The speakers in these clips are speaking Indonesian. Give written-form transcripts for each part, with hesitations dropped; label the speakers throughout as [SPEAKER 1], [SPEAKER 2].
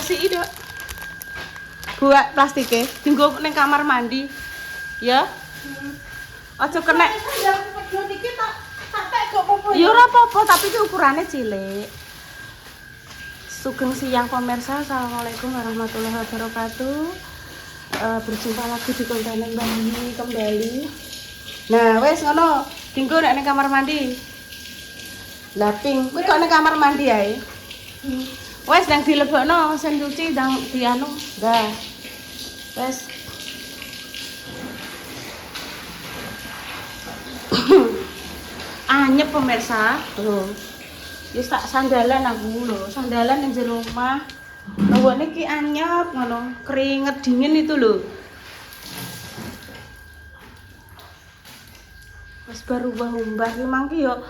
[SPEAKER 1] resiki, Dok. Buat plastike dienggo ning kamar mandi. Ya. Aja kena. Ya ora apa-apa, tapi iki ukurane cilik. Sugeng siang pemirsa. Assalamualaikum warahmatullahi wabarakatuh. Berjumpa lagi di konten Mbak Nini kembali. Nah, wes ngono, dienggo nek ning kamar mandi. Lah ping, kuwi kok ning kamar mandi ae. Wes nang dilebokno sen cuci ndang dianu. Dah. Wes. Anyep pemirsa. Lho. Wis tak sandalan aku lho, sandalan ning jero omah. Hawane ki anyep ngono, keringet dingin itu lho. Wis baru umbah ki mangki yo.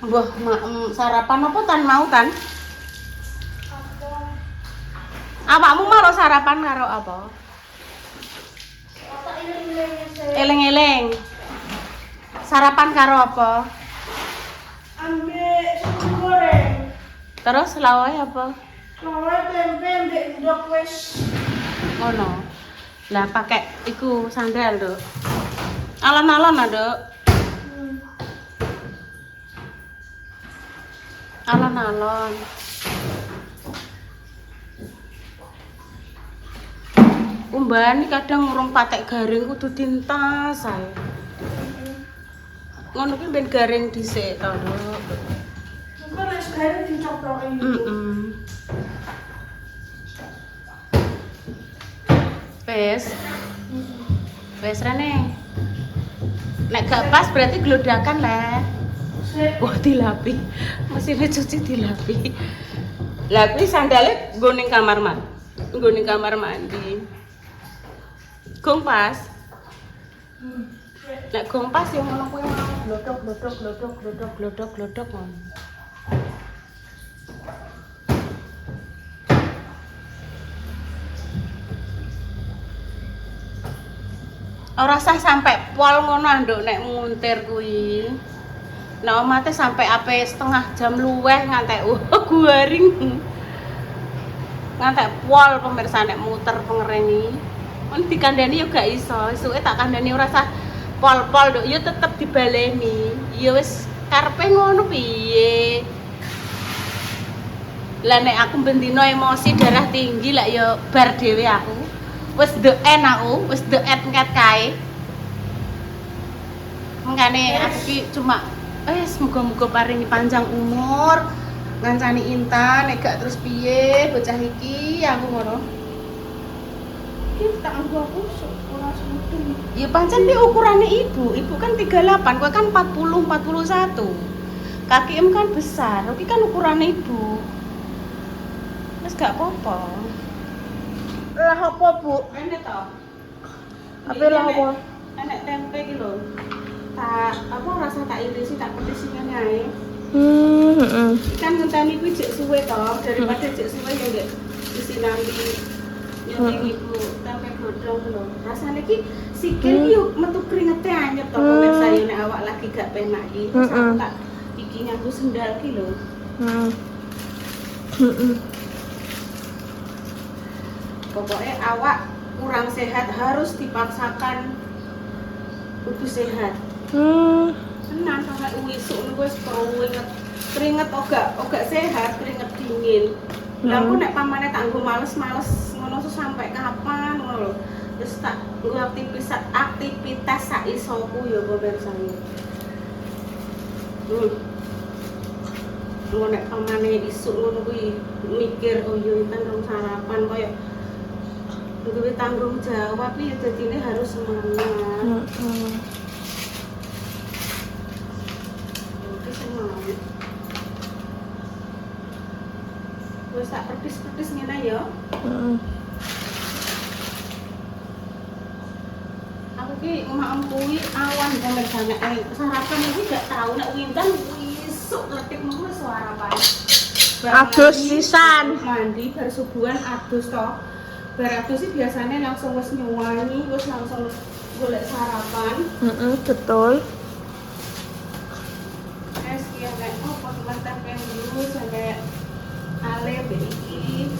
[SPEAKER 1] Mbah sarapan apa tan mau kan? Awakmu mau sarapan karo apa? Eleng-eleng. Sarapan karo apa?
[SPEAKER 2] Ambek susu goreng.
[SPEAKER 1] Terus lawae apa?
[SPEAKER 2] Lawan tempe ambek ndok wis.
[SPEAKER 1] Ngono. Lah pakai iku sandal, Dok. Alon-alon, Dok. Alon-alon. Umbani kadang urung patek garing kudu dintas ae. Ngono ki ben garing dhisik to, Dok.
[SPEAKER 2] Kok wis garing dicoploki itu. Wes rene. Nek gak pas berarti glodakan lah. Wah dilapi. Mesinnya cuci dilapi. Lah kuwi sandale nggo ning kamar mandi. Nggo ning kamar mandi. Gong pas. Nek gong pas yo ngono kuwi mau glodok ngono. Ora usah sampai pol ngono nduk nek muntir kuwi. Nek omate sampai ape setengah jam luweh ngantek garing. Ngantek pol pemirsa nek muter pengerengi. Mun dikandani yo gak iso. Esuke tak kandani ora usah pol-pol nduk, yo tetep dibaleni. Ya wis karepe ngono piye. Lah nek aku bendino emosi darah tinggi lak yo bar dhewe aku. Wis deen aku, wis deet nget kae. Mengkane aku ki cuma semoga-moga paringi panjang umur. Ngancani Intan nek gak terus piye bocah iki aku ngono. Iki tak anggo aku ora semutung.
[SPEAKER 1] Ya pancen ki ukurane ibu. Ibu kan 38, kowe kan 40 41. Kakimu kan besar, iki kan ukurane ibu. Wis gak apa-apa.
[SPEAKER 2] Lah apa, Bu?
[SPEAKER 1] Enak to?
[SPEAKER 2] Apa lah apa?
[SPEAKER 1] Enak tempe iki lho. Tak apa rasa tak irisi tak petisi ngene ae. Kan ngenteni kuwi jek suwe to, daripada jek suwe ya nggih isi nanti nyuting ibu tempe godhong lho. Rasane ki sikil ki yo metu kringete anyep to pemirsa yo nek awak lagi gak penak iki. Terus aku tak iki nganggo sendal ki lho. Pokoknya awak kurang sehat harus dipaksakan kudu sehat. Tenang sampai wisuk niku wis keringet ogak sehat, keringet dingin. Lah aku nek pamane tak nggo males-males ngono sampai kapan ngono lho. Terus tak nggo aktivitas sak isoku ya pemirsa. Ngono nek pamane isuk ngono kuwi mikir oh yo kan rong sarapan koyo duwe tanggung jawab ya dadine harus semangat. Semangat. Wis tak perpis-perpis ngene ya. Aku ki maem kuwi awan pemirsa nek sarapan iki gak tau nek winten isuk letik mulu sarapan.
[SPEAKER 2] Adus sisan.
[SPEAKER 1] Mandi bar subuhan adus to. Beratus sih biasanya langsung wis nyuwangi, wis langsung golek sarapan.
[SPEAKER 2] Betul.
[SPEAKER 1] Es ki nek opo tempe dulu sampai ale iki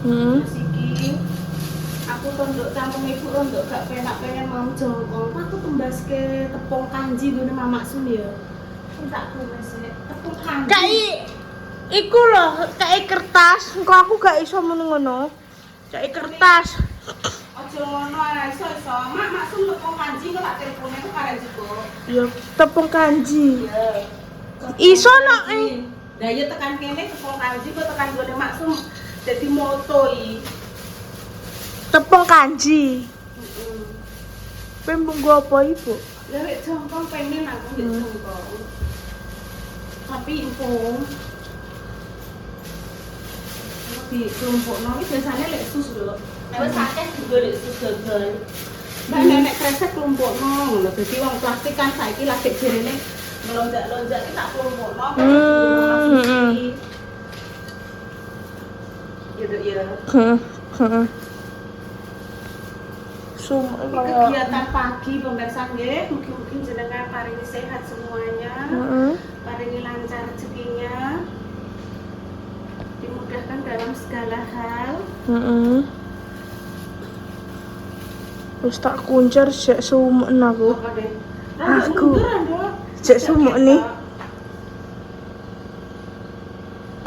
[SPEAKER 1] Terus iki aku tondok campung ibu rondok gak penak pengen mau jongkong. Aku tembaske tepung kanji ngene Mamak Sun ya. Tak tulis tepung kanji.
[SPEAKER 2] Kai iku loh, kai kertas. Engko aku gak iso muni ngono. Kai kertas.
[SPEAKER 1] Aja ngono ana iso. Mak Sun tepung kanji kok tak telepone ku karen juga.
[SPEAKER 2] Ya tepung kanji.
[SPEAKER 1] Iya.
[SPEAKER 2] Iso nok
[SPEAKER 1] Lah ya tekan kene tepung kanji kok tekan gone Mak Sun dadi moto iki.
[SPEAKER 2] tepung kanji.
[SPEAKER 1] Heeh.
[SPEAKER 2] Pembung gua apa ibu?
[SPEAKER 1] Lah rek jongkong pengen aku ndek jongkong. Tapi empung di kelompokno iki biasane lek sus lho. Nek wis akeh juga lek sus gagal. Mbak nenek kresek kelompokno ngono. Dadi wong plastik kan saiki lagi jerene melonjak-lonjak iki tak kelompokno. Ya dok ya.
[SPEAKER 2] Heeh.
[SPEAKER 1] Kegiatan pagi pemirsa nggih, mungkin jenengan paringi sehat semuanya. Paringi lancar rezekinya. Dimudahkan dalam segala hal.
[SPEAKER 2] Terus tak kuncer sik sumen aku.
[SPEAKER 1] Apa deh?
[SPEAKER 2] Aku. Sik sumen nih.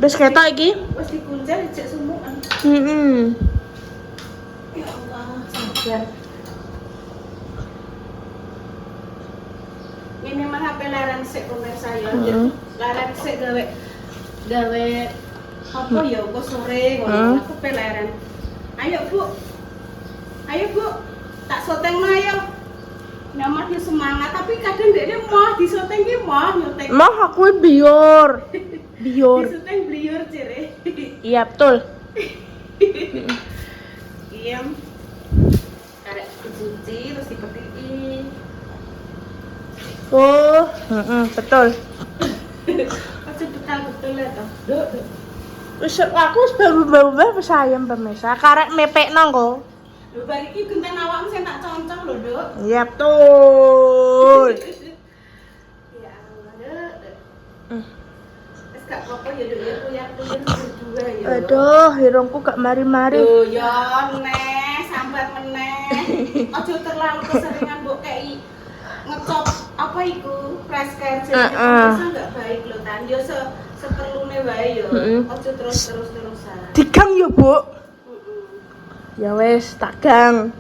[SPEAKER 2] Wis ketok iki?
[SPEAKER 1] Wis dikuncer cek sumukan. Ya Allah, sabar. Ini mah HP leren sik pemirsa ya. Leren sik gawe apa ya kok sore ngono. Aku peleren. Ayo Bu. Ayo Bu. Tak soteng ayo. Nyamar dia semangat tapi kadang dia mau disoteng ki mau nyoteng.
[SPEAKER 2] Mah aku bior. Bior.
[SPEAKER 1] Disoteng bliur cire.
[SPEAKER 2] Iya betul.
[SPEAKER 1] Iya. Karek dicuci terus dipetiki.
[SPEAKER 2] Oh, betul.
[SPEAKER 1] Pasti betul ya toh. Duk.
[SPEAKER 2] Wis aku wis baru-baru wis ayam pemirsa. Karek mepekno kok.
[SPEAKER 1] Lho bar iki genten awakmu sing tak concong lho, Duk.
[SPEAKER 2] Iya betul.
[SPEAKER 1] Ya Allah, Duk. Wis gak apa-apa ya, Duk, ya kuyang-kuyang berdua ya.
[SPEAKER 2] Aduh, hirungku gak mari-mari.
[SPEAKER 1] Lho ya neh, sambat meneh. Aja terlalu keseringan mbok kei ngecop apa iku press care jadi enggak baik lho Tan. Yo seperlune wae yo. Aja terus-terusan.
[SPEAKER 2] Digang ya, Bu. Ya wis, tak gang.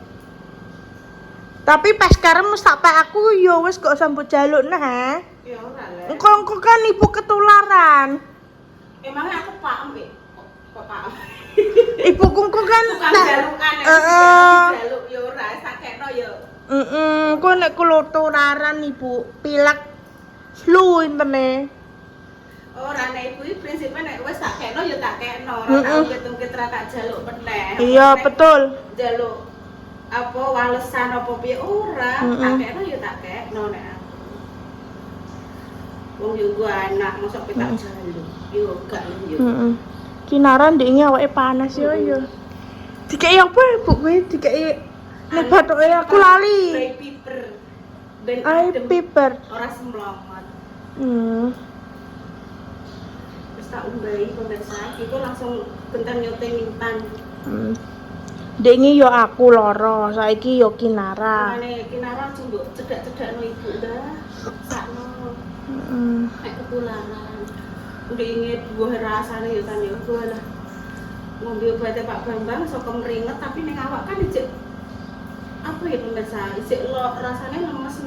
[SPEAKER 2] Tapi pas sekarang mesti tak aku ya wis gak usah mbok jaluk nah.
[SPEAKER 1] Ya ora le.
[SPEAKER 2] Engko kan ibu ketularan.
[SPEAKER 1] Emangnya aku paham Mbak? Kok paham?
[SPEAKER 2] Ibu kungku kan
[SPEAKER 1] Tukang jalukan jaluk ya ora sakekno ya.
[SPEAKER 2] Kok nek ketularan ibu pilek flu intene.
[SPEAKER 1] Ora nek ibu iki prinsipe nek wis tak kekno ya tak kekno, ora tak ungkit-ungkit ra tak jaluk meneh.
[SPEAKER 2] Iya, betul.
[SPEAKER 1] Jaluk apa walesan apa piye ora, tak kekno ya tak kekno nek aku. Wong yo gua anak mosok tak jaluk. Yo gak yo.
[SPEAKER 2] Kinaran ndek awake panas yo yo. Dikeki apa ibu kuwi? Dikeki nek bathuke aku lali.
[SPEAKER 1] Bay piper. Ben
[SPEAKER 2] Ai
[SPEAKER 1] adem.
[SPEAKER 2] piper.
[SPEAKER 1] Ora semlongot. Tak umbai pemirsa, itu langsung bentar nyote mintan.
[SPEAKER 2] Dengi yo aku loro, saiki yo Kinara.
[SPEAKER 1] Mane Kinara cuma cedak-cedak no ibu dah, sakno. Nek ketularan. Udah inget buah rasane yo kan yo buah lah. Ngombe obatnya Pak Bambang sok kemeringet tapi ning awak kan ijek apa ya pemirsa, ijek lo rasane lemes.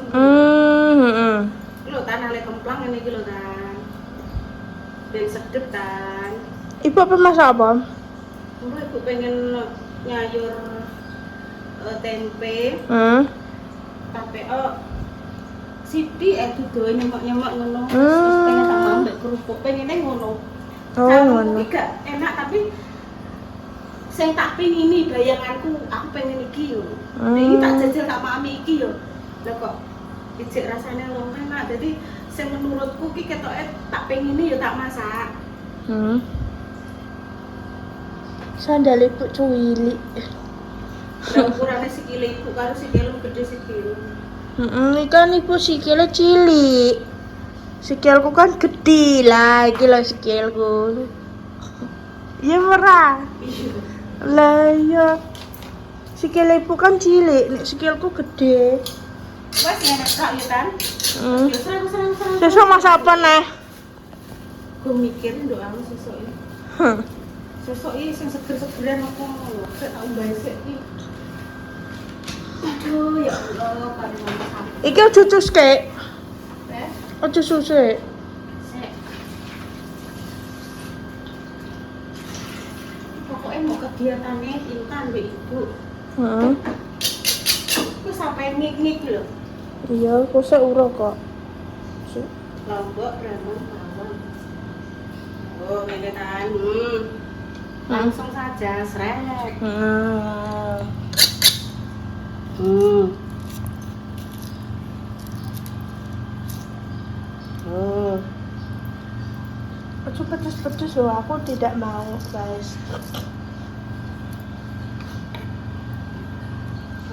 [SPEAKER 1] Lho tan ale kemplang ngene iki lho tan. Dan sedep kan.
[SPEAKER 2] Ibu apa masak apa?
[SPEAKER 1] Ibu pengen nyayur tempe. Tapi Siti dudoe nyemak-nyemak ngono. Terus pengen tak ambek kerupuk, pengene ngono.
[SPEAKER 2] Oh, ngono.
[SPEAKER 1] Gak enak tapi sing tak pingini bayanganku aku pengen iki yo. Iki tak jajal tak mami iki yo. Lah kok ijek rasane wong enak. Jadi sing menurutku ki ketoke tak pengini ya tak masak.
[SPEAKER 2] Sandal ibu cuwili.
[SPEAKER 1] Lah ukurane sikile ibu karo sikilmu gede sikil.
[SPEAKER 2] Iki kan ibu sikile cilik. Sikilku kan gede lah, iki lho sikilku. Iya ora?
[SPEAKER 1] Iya. iya. Sikile ibu kan cilik, nek sikilku gede.
[SPEAKER 2] Wes nek sak yo kan. Yo serang.
[SPEAKER 1] Sesuk masak apa neh?
[SPEAKER 2] Gue mikir ndok aku sesuk iki. Sesuk iki sing seger-segeran apa ngono. Sik tak umbahe sik iki. Aduh ya Allah, paling mantap.
[SPEAKER 1] Iki ojo cuske.
[SPEAKER 2] Eh,
[SPEAKER 1] Ojo susik.
[SPEAKER 2] sik. Pokoknya mau kegiatannya Intan mbek Ibu.
[SPEAKER 1] Heeh.
[SPEAKER 2] Ku sampai ngik-ngik lho.
[SPEAKER 1] Iya, aku sik ura kok. Sik.
[SPEAKER 2] Lombok Brahman Pawon. Oh, ngene kan. Langsung saja, srek.
[SPEAKER 1] Ojo pedes-pedes loh, aku tidak mau, guys.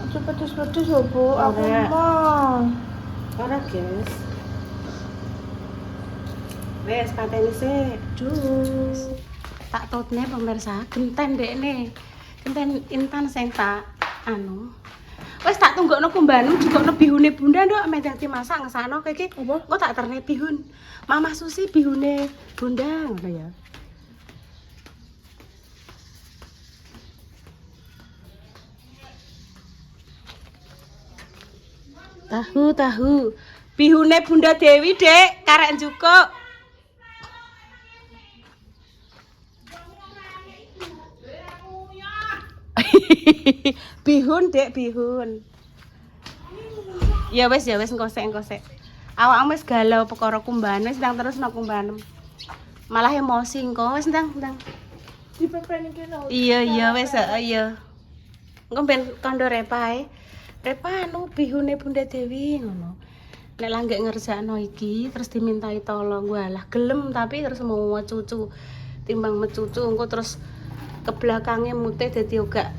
[SPEAKER 1] Ojo pedes-pedes loh, Bu. Aku
[SPEAKER 2] Ora.
[SPEAKER 1] mau.
[SPEAKER 2] Ora, guys. Wes pateni sik.
[SPEAKER 1] Jus.
[SPEAKER 2] Tak tutne pemirsa, genten dekne. Genten Intan sing tak anu. Wes tak tunggokno kumbanu dikokno bihune Bunda nduk mek dadi masak ngesano iki.
[SPEAKER 1] Apa?
[SPEAKER 2] Engko tak terne bihun. Mama Susi bihune Bunda ngono ya. Tahu. Bihune Bunda Dewi, Dek, karek njukuk. Bihun, Dek, bihun. Ya wes engko sik. Awakmu wis galau perkara kumbahan, wis ndang terus nang kumbahan. Malah emosi engko, wis ndang.
[SPEAKER 1] Dipepeni kene.
[SPEAKER 2] Iya wis iya. Engko ben kandha Repa ae. Repa anu bihune Bunda Dewi ngono. Nek langgek ngerjakno iki terus dimintai tolong, walah gelem tapi terus mau cucu. Timbang mecucu engko terus ke belakangnya mute dadi ogak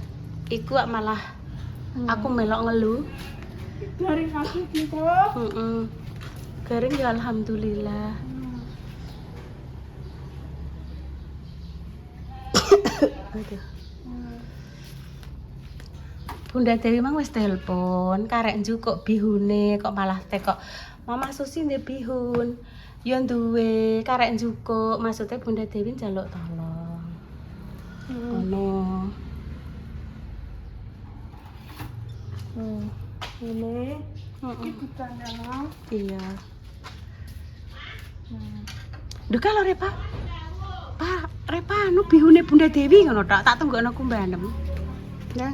[SPEAKER 2] iku malah aku melok ngeluh.
[SPEAKER 1] Dari kaki gitu.
[SPEAKER 2] Garing ya alhamdulillah. Aduh. Bunda Dewi mang wis telepon, karek njukuk bihune kok malah tekok Mama Susi ndek bihun. Ya duwe, karek njukuk, maksudnya Bunda Dewi njaluk tolong. Ngono.
[SPEAKER 1] Ini ditandang.
[SPEAKER 2] Iya. Duh kalau Repa. Pak, Repa anu bihune Bunda Dewi ngono tak tunggokno kumbanem. Nah.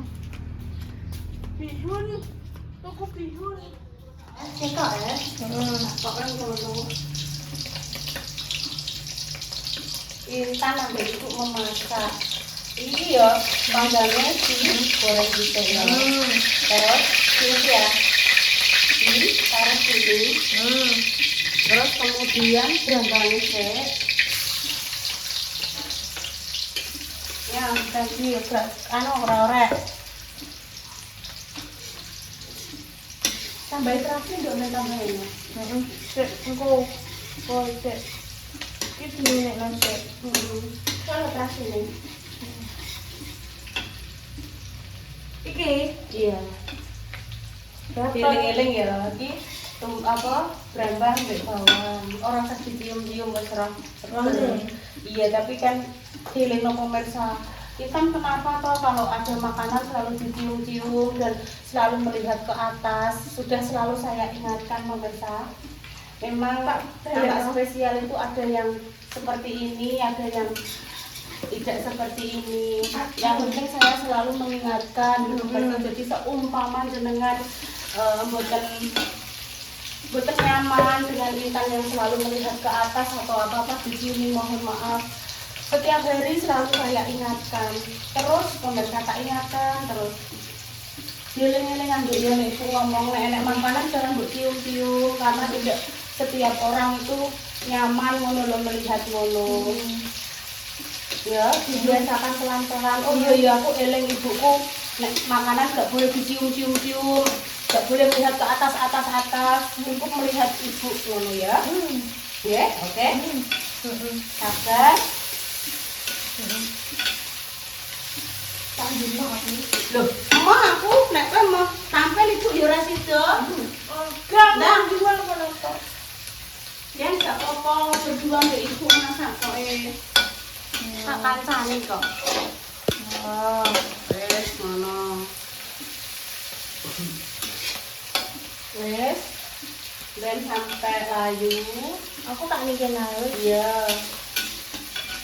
[SPEAKER 1] Bihun, tuku bihun.
[SPEAKER 2] Cetok ya. Pokoknya ngono. Intan ambek ibu memasak. Iki ya, panggangnya goreng gitu ya. Terus ini ya. Ini taruh dulu. Terus kemudian berambangnya sih. Ya, tadi anu ora-ora. Tambah terasi nduk nek tambahin.
[SPEAKER 1] Sik, engko sik. Iki nek nanti.
[SPEAKER 2] Kalau terasi nih.
[SPEAKER 1] Iki
[SPEAKER 2] Iya. Eling-eling ya, iki apa brambang mbek bawang. Ora usah dicium-cium wis ora. Iya, tapi kan eling no pemirsa. Kita kenapa toh kalau ada makanan selalu dicium-cium dan selalu melihat ke atas. Sudah selalu saya ingatkan pemirsa. Memang anak spesial itu ada yang seperti ini, ada yang tidak seperti ini. Yang penting saya selalu mengingatkan pemirsa. Jadi seumpama jenengan boten nyaman dengan Intan yang selalu melihat ke atas atau apa-apa diciumi, mohon maaf. Setiap hari selalu saya ingatkan. Terus pemirsa tak ingatkan terus. Dieling-eling ambek ya nek ngomong nek enek makanan jangan mbok cium-cium karena tidak setiap orang itu nyaman ngono lho melihat ngono. Ya, dibiasakan pelan-pelan. Oh iya aku eling ibuku nek makanan gak boleh dicium-cium-cium, gak boleh melihat ke atas. Untuk melihat ibu ngono ya. Ya, oke. Sabar.
[SPEAKER 1] Tak dino aku.
[SPEAKER 2] Loh, mau aku nek kowe mau tampil ibu ya ora sida.
[SPEAKER 1] Enggak,
[SPEAKER 2] Lah.
[SPEAKER 1] jual kono kok.
[SPEAKER 2] Ya enggak apa-apa berdua mbek ibu masak kok
[SPEAKER 1] Tak kancane kok.
[SPEAKER 2] Oh, wes ngono. Wes. Dan sampai layu.
[SPEAKER 1] Aku tak mikir lalu.
[SPEAKER 2] Iya.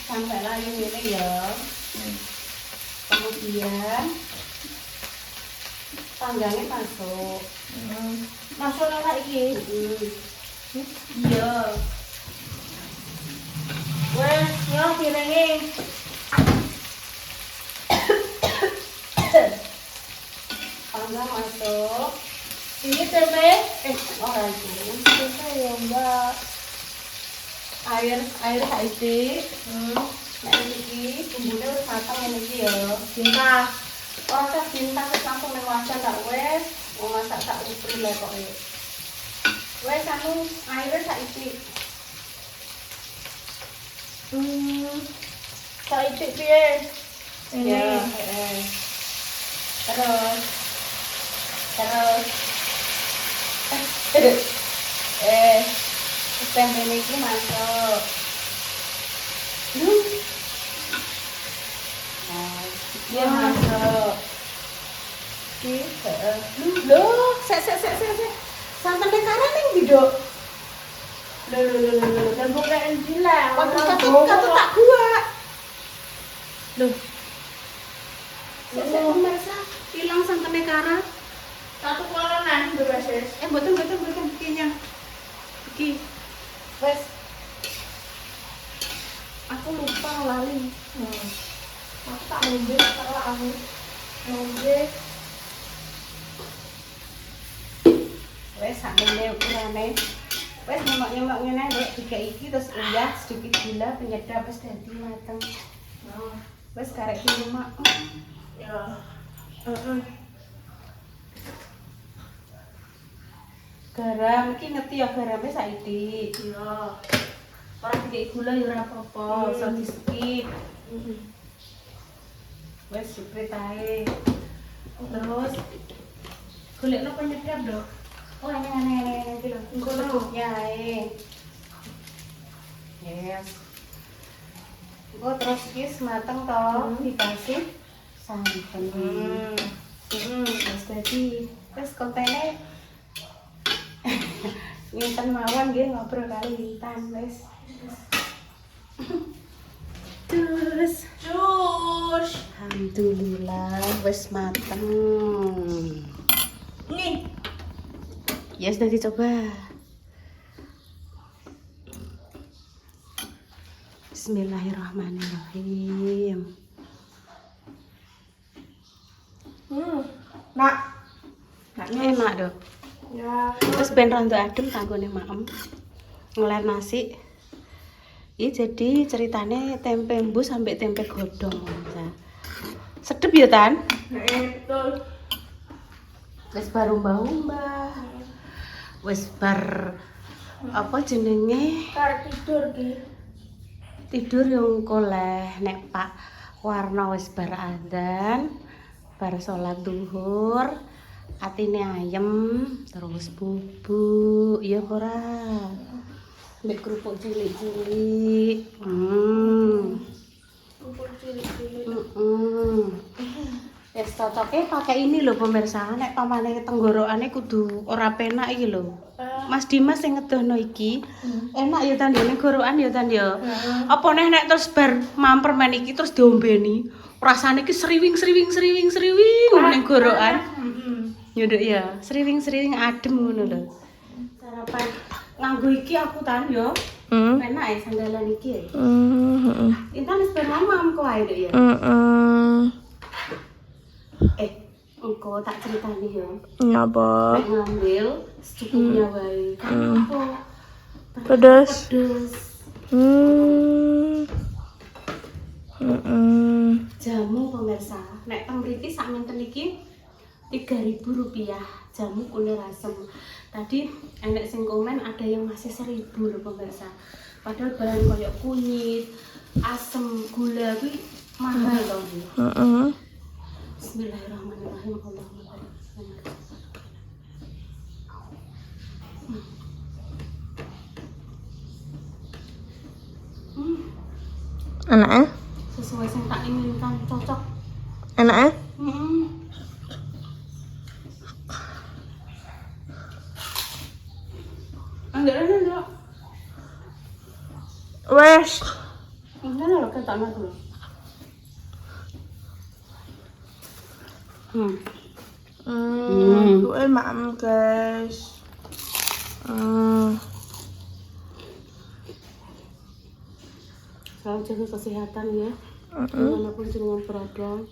[SPEAKER 2] Sampai layu ini ya. Kemudian panggangnya masuk.
[SPEAKER 1] Masuk ora iki.
[SPEAKER 2] Iya.
[SPEAKER 1] Wes, yo piringe.
[SPEAKER 2] Panggang masuk.
[SPEAKER 1] Ini tempe.
[SPEAKER 2] Ora iki.
[SPEAKER 1] Tempe ya, Mbak.
[SPEAKER 2] Air saiki. Nek iki bumbune wis mateng ngene iki ya.
[SPEAKER 1] Cinta.
[SPEAKER 2] Ora usah dintas wis langsung nang wajan tak wis. Wong masak sak upri lho kok. Wes anu aire saiki.
[SPEAKER 1] Saiki piye?
[SPEAKER 2] Ya, Terus. Tempe iki masuk. Nah, dia masuk. Loh, sek. Santene karan ning ndi, Dok?
[SPEAKER 1] Lho, dan bukan bilang.
[SPEAKER 2] Kata tak buat. Loh. Sek pemirsa, hilang santene karan.
[SPEAKER 1] Satu kolonan berbasis.
[SPEAKER 2] Mboten kayaknya. Iki.
[SPEAKER 1] Wes.
[SPEAKER 2] Aku lupa lali.
[SPEAKER 1] Aku tak ngombe, tak lah aku. Ngombe.
[SPEAKER 2] Wes sakmene ukurane. Wes nyemak-nyemak ngene Dek, tiga iki terus uyah sedikit gula penyedap wis dadi mateng. Wes karek iki mak.
[SPEAKER 1] Ya.
[SPEAKER 2] Garam iki ngerti ya garamnya saiki.
[SPEAKER 1] Ya.
[SPEAKER 2] Ora dikek gula ya ora apa-apa, iso di skip. Wes siprit ae. Terus golekno penyedap, Dok. Oh, aneh iki lho.
[SPEAKER 1] Ngono.
[SPEAKER 2] Ya ae. Yes. Oh, terus iki mateng to, dikasih santen. Terus dadi wis kontene Winten mawon nggih ngobrol kali Wintan wis. Terus alhamdulillah wis mateng.
[SPEAKER 1] Nih.
[SPEAKER 2] Ya sudah dicoba. Bismillahirrahmanirrahim.
[SPEAKER 1] Nak.
[SPEAKER 2] Enak, Dok.
[SPEAKER 1] Ya.
[SPEAKER 2] Terus ben rada adem tanggone maem. Ngeler nasi. Ini jadi ceritane tempe embus sampai tempe godhong. Sedep ya, Tan?
[SPEAKER 1] Betul.
[SPEAKER 2] Wis bar umbah-umbah. Wis bar apa jenenge?
[SPEAKER 1] Kar tidur ki.
[SPEAKER 2] Tidur yang koleh nek Pak Warno wis bar adzan, bar salat zuhur, atine ayem, terus bubuk, ya ora. Mbek kerupuk cilik-cilik.
[SPEAKER 1] Kumpul cilik-cilik.
[SPEAKER 2] Wis cocoke pakai ini lho pemirsa, nek pamane tenggorokane kudu ora penak iki lho. Mas Dimas sing ngedono iki. Enak ya Tan ning gorokan ya Tan ya. Apa neh nek terus bar mamper men iki terus diombeni, rasane iki sriwing ning gorokan. Ya Nduk ya, sriwing adem ngono lho. Sarapan nganggo iki aku Tan yo. Enak ya sandalan iki. Intan wis bar mamam kok ae Nduk ya. Engko tak ceritani yo.
[SPEAKER 3] Nyapa?
[SPEAKER 2] Nek ngambil secukupnya wae. Apa?
[SPEAKER 3] Pedas.
[SPEAKER 2] Pedes. Jamu pemirsa, nek teng mriki sak menten iki Rp3.000 jamu kunir asem. Tadi enek sing komen ada yang masih 1.000 lho pemirsa. Padahal bahan koyo kunyit, asem, gula kuwi mahal to. Bismillahirrahmanirrahim. Allahumma barik.
[SPEAKER 3] Enaknya?
[SPEAKER 2] Sesuai yang tak inginkan, cocok.
[SPEAKER 3] Enaknya?
[SPEAKER 2] Enggak.
[SPEAKER 3] Wes.
[SPEAKER 2] Enggak loh, ketaknya dulu.
[SPEAKER 3] Gue maam guys.
[SPEAKER 2] Selalu jaga kesehatan ya. Dimanapun jenengan berada.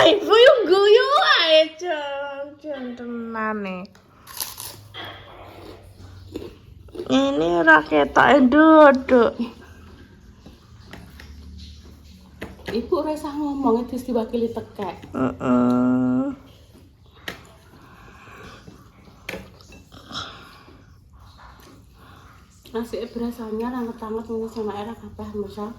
[SPEAKER 3] Ay, guyu ae jangan tenan nih. Ini raketak duduk.
[SPEAKER 2] Ibu rasa ngomong itu diwakili tekek. Nasi berasanya ranget-ranget ini sama era kabeh misal.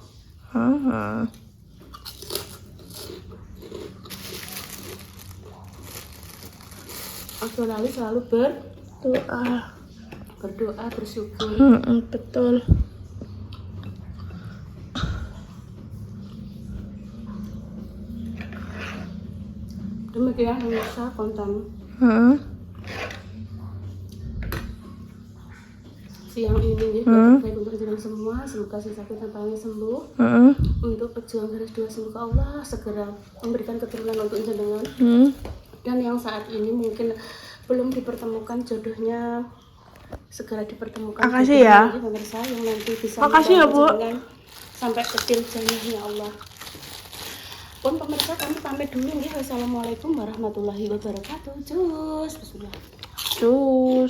[SPEAKER 2] Aku lali selalu berdoa, bersyukur.
[SPEAKER 3] Betul.
[SPEAKER 2] Demikian pemirsa konten siang ini ya, baik untuk jenengan semua. Semoga si sakit tampaknya sembuh. Untuk pejuang garis 2 semoga Allah segera memberikan keturunan untuk jenengan. Dan yang saat ini mungkin belum dipertemukan jodohnya segera dipertemukan.
[SPEAKER 3] Makasih ya.
[SPEAKER 2] Pemirsa yang nanti bisa
[SPEAKER 3] Makasih ya, Bu.
[SPEAKER 2] sampai kecil jannahnya Allah. Pun pemirsa kami pamit dulu ya. Wassalamualaikum warahmatullahi wabarakatuh. Cus. Bismillah.
[SPEAKER 3] Cus.